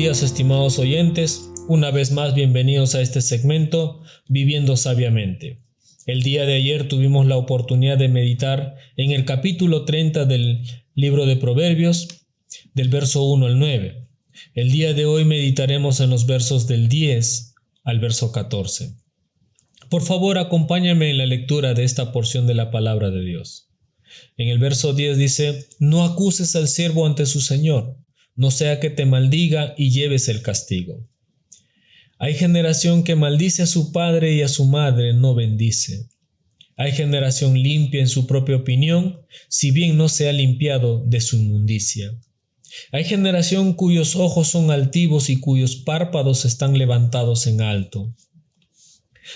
días, estimados oyentes. Una vez más, bienvenidos a este segmento Viviendo Sabiamente. El día de ayer tuvimos la oportunidad de meditar en el capítulo 30 del libro de Proverbios, del verso 1 al 9. El día de hoy meditaremos en los versos del 10 al verso 14. Por favor, acompáñame en la lectura de esta porción de la palabra de Dios. En el verso 10 dice: No acuses al siervo ante su señor, no sea que te maldiga y lleves el castigo. Hay generación que maldice a su padre y a su madre no bendice. Hay generación limpia en su propia opinión, si bien no se ha limpiado de su inmundicia. Hay generación cuyos ojos son altivos y cuyos párpados están levantados en alto.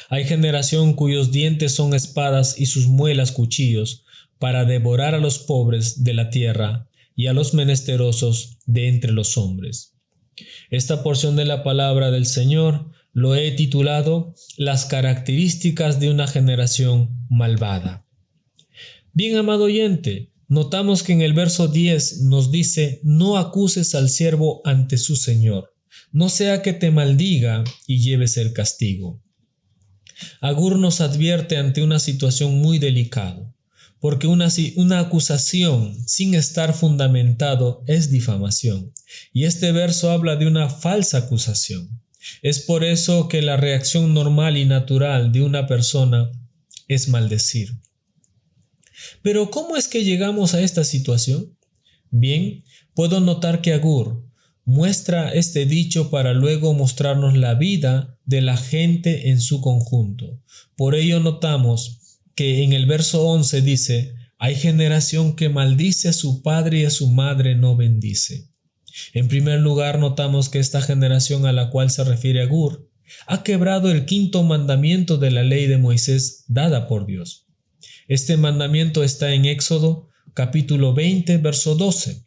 Hay generación cuyos dientes son espadas y sus muelas cuchillos, para devorar a los pobres de la tierra y a los menesterosos de entre los hombres. Esta porción de la palabra del Señor lo he titulado Las características de una generación malvada. Bien, amado oyente, notamos que en el verso 10 nos dice: no acuses al siervo ante su señor, no sea que te maldiga y lleves el castigo. Agur nos advierte ante una situación muy delicada, porque una acusación sin estar fundamentado es difamación, y este verso habla de una falsa acusación. Es por eso que la reacción normal y natural de una persona es maldecir. Pero ¿cómo es que llegamos a esta situación? Bien, puedo notar que Agur muestra este dicho para luego mostrarnos la vida de la gente en su conjunto. Por ello notamos que en el verso 11 dice: hay generación que maldice a su padre y a su madre no bendice. En primer lugar, notamos que esta generación a la cual se refiere Agur ha quebrado el quinto mandamiento de la ley de Moisés dada por Dios. Este mandamiento está en Éxodo capítulo 20, verso 12.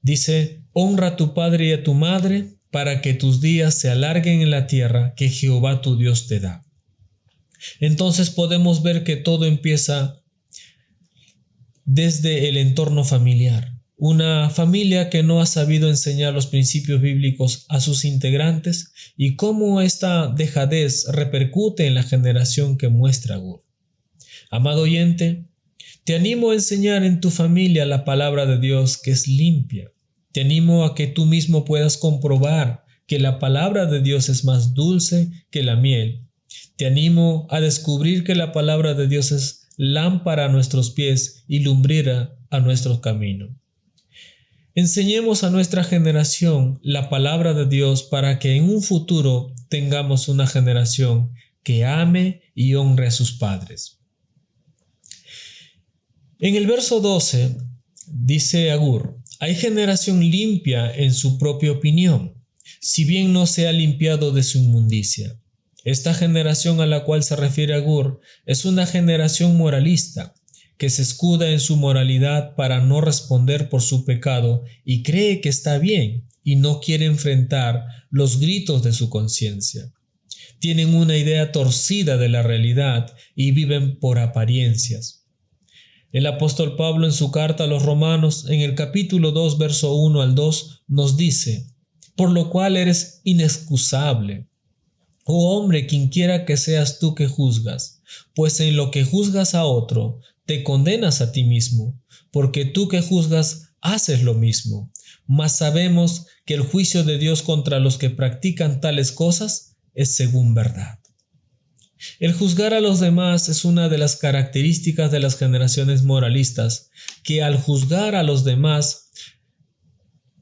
Dice: honra a tu padre y a tu madre para que tus días se alarguen en la tierra que Jehová tu Dios te da. Entonces podemos ver que todo empieza desde el entorno familiar. Una familia que no ha sabido enseñar los principios bíblicos a sus integrantes y cómo esta dejadez repercute en la generación que muestra Agur. Amado oyente, te animo a enseñar en tu familia la palabra de Dios, que es limpia. Te animo a que tú mismo puedas comprobar que la palabra de Dios es más dulce que la miel. Te animo a descubrir que la palabra de Dios es lámpara a nuestros pies y lumbrera a nuestro camino. Enseñemos a nuestra generación la palabra de Dios para que en un futuro tengamos una generación que ame y honre a sus padres. En el verso 12 dice Agur: hay generación limpia en su propia opinión, si bien no se ha limpiado de su inmundicia. Esta generación a la cual se refiere Agur es una generación moralista, que se escuda en su moralidad para no responder por su pecado y cree que está bien y no quiere enfrentar los gritos de su conciencia. Tienen una idea torcida de la realidad y viven por apariencias. El apóstol Pablo en su carta a los Romanos, en el capítulo 2, verso 1 al 2, nos dice: por lo cual eres inexcusable, oh hombre, quienquiera que seas tú que juzgas, pues en lo que juzgas a otro, te condenas a ti mismo, porque tú que juzgas haces lo mismo. Mas sabemos que el juicio de Dios contra los que practican tales cosas es según verdad. El juzgar a los demás es una de las características de las generaciones moralistas, que al juzgar a los demás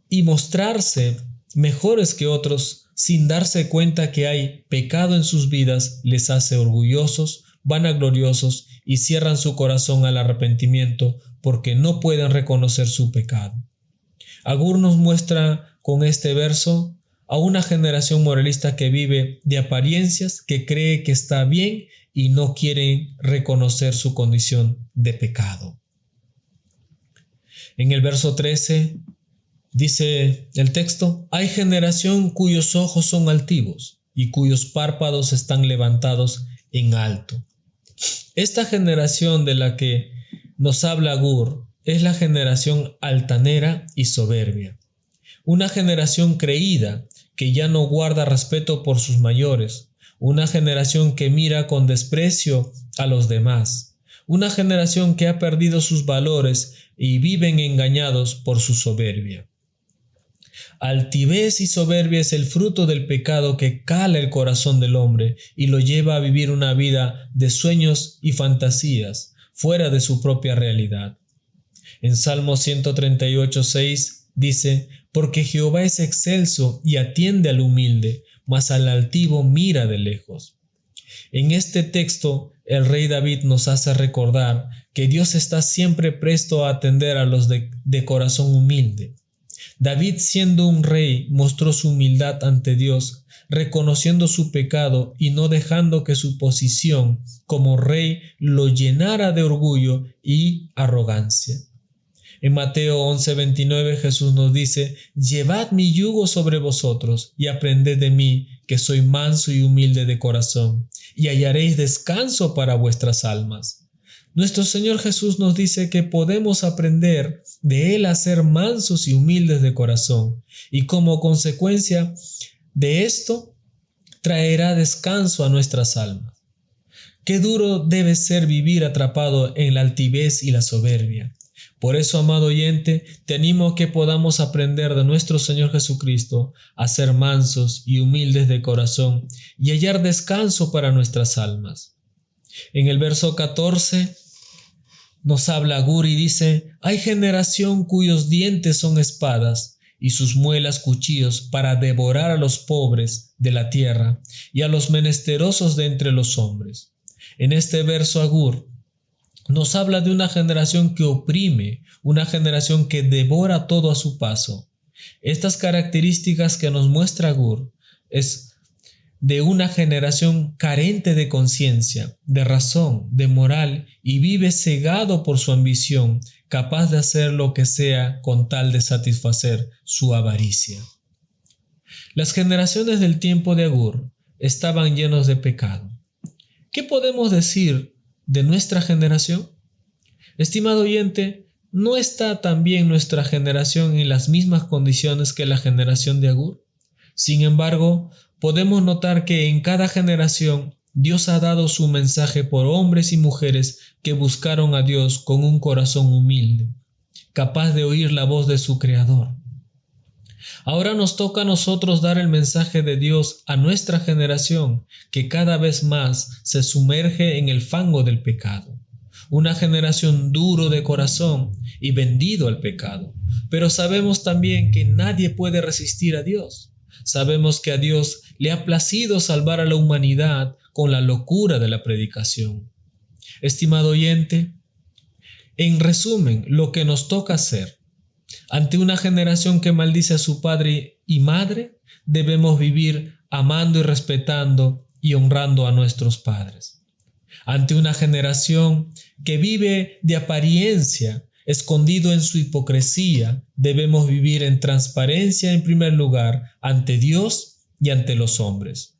y mostrarse mejores que otros, sin darse cuenta que hay pecado en sus vidas, les hace orgullosos, vanagloriosos y cierran su corazón al arrepentimiento porque no pueden reconocer su pecado. Agur nos muestra con este verso a una generación moralista que vive de apariencias, que cree que está bien y no quiere reconocer su condición de pecado. En el verso 13 dice el texto: hay generación cuyos ojos son altivos y cuyos párpados están levantados en alto. Esta generación de la que nos habla Agur es la generación altanera y soberbia. una generación creída que ya no guarda respeto por sus mayores, una generación que mira con desprecio a los demás, una generación que ha perdido sus valores y viven engañados por su soberbia. Altivez y soberbia es el fruto del pecado que cala el corazón del hombre y lo lleva a vivir una vida de sueños y fantasías fuera de su propia realidad. En Salmo 138:6 dice: porque Jehová es excelso y atiende al humilde, mas al altivo mira de lejos. En este texto, el rey David nos hace recordar que Dios está siempre presto a atender a los de corazón humilde. David, siendo un rey, mostró su humildad ante Dios, reconociendo su pecado y no dejando que su posición como rey lo llenara de orgullo y arrogancia. En Mateo 11:29 Jesús nos dice: llevad mi yugo sobre vosotros y aprended de mí, que soy manso y humilde de corazón, y hallaréis descanso para vuestras almas. Nuestro Señor Jesús nos dice que podemos aprender de Él a ser mansos y humildes de corazón, y como consecuencia de esto traerá descanso a nuestras almas. Qué duro debe ser vivir atrapado en la altivez y la soberbia. Por eso, amado oyente, te animo a que podamos aprender de nuestro Señor Jesucristo a ser mansos y humildes de corazón y hallar descanso para nuestras almas. En el verso 14 nos habla Agur y dice: hay generación cuyos dientes son espadas y sus muelas cuchillos para devorar a los pobres de la tierra y a los menesterosos de entre los hombres. En este verso Agur nos habla de una generación que oprime, una generación que devora todo a su paso. Estas características que nos muestra Agur es de una generación carente de conciencia, de razón, de moral, y vive cegado por su ambición, capaz de hacer lo que sea con tal de satisfacer su avaricia. Las generaciones del tiempo de Agur estaban llenos de pecado. ¿Qué podemos decir de nuestra generación? Estimado oyente, ¿no está también nuestra generación en las mismas condiciones que la generación de Agur? Sin embargo, podemos notar que en cada generación Dios ha dado su mensaje por hombres y mujeres que buscaron a Dios con un corazón humilde, capaz de oír la voz de su Creador. Ahora nos toca a nosotros dar el mensaje de Dios a nuestra generación, que cada vez más se sumerge en el fango del pecado. Una generación duro de corazón y vendido al pecado. Pero sabemos también que nadie puede resistir a Dios. Sabemos que a Dios le ha placido salvar a la humanidad con la locura de la predicación. Estimado oyente, en resumen, lo que nos toca hacer ante una generación que maldice a su padre y madre, debemos vivir amando y respetando y honrando a nuestros padres. Ante una generación que vive de apariencia, escondido en su hipocresía, debemos vivir en transparencia en primer lugar ante Dios y ante los hombres.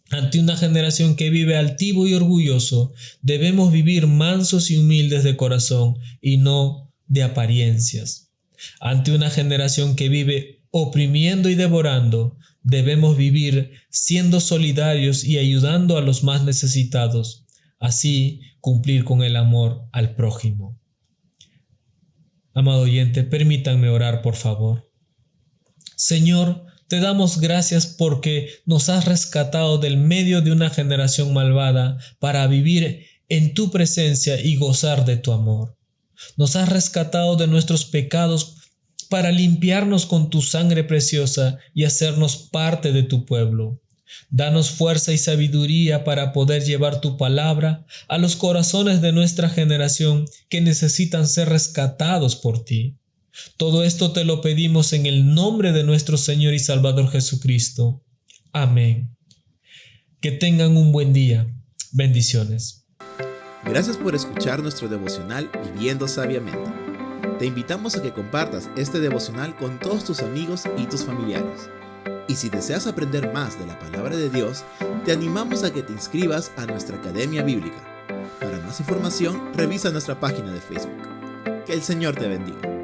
Ante una generación que vive altivo y orgulloso, debemos vivir mansos y humildes de corazón y no de apariencias. Ante una generación que vive oprimiendo y devorando, debemos vivir siendo solidarios y ayudando a los más necesitados, así cumplir con el amor al prójimo. Amado oyente, permítanme orar, por favor. Señor, te damos gracias porque nos has rescatado del medio de una generación malvada para vivir en tu presencia y gozar de tu amor. Nos has rescatado de nuestros pecados para limpiarnos con tu sangre preciosa y hacernos parte de tu pueblo. Danos fuerza y sabiduría para poder llevar tu palabra a los corazones de nuestra generación que necesitan ser rescatados por ti. Todo esto te lo pedimos en el nombre de nuestro Señor y Salvador Jesucristo. Amén. Que tengan un buen día. Bendiciones. Gracias por escuchar nuestro devocional Viviendo Sabiamente. Te invitamos a que compartas este devocional con todos tus amigos y tus familiares. Y si deseas aprender más de la palabra de Dios, te animamos a que te inscribas a nuestra Academia Bíblica. Para más información, revisa nuestra página de Facebook. Que el Señor te bendiga.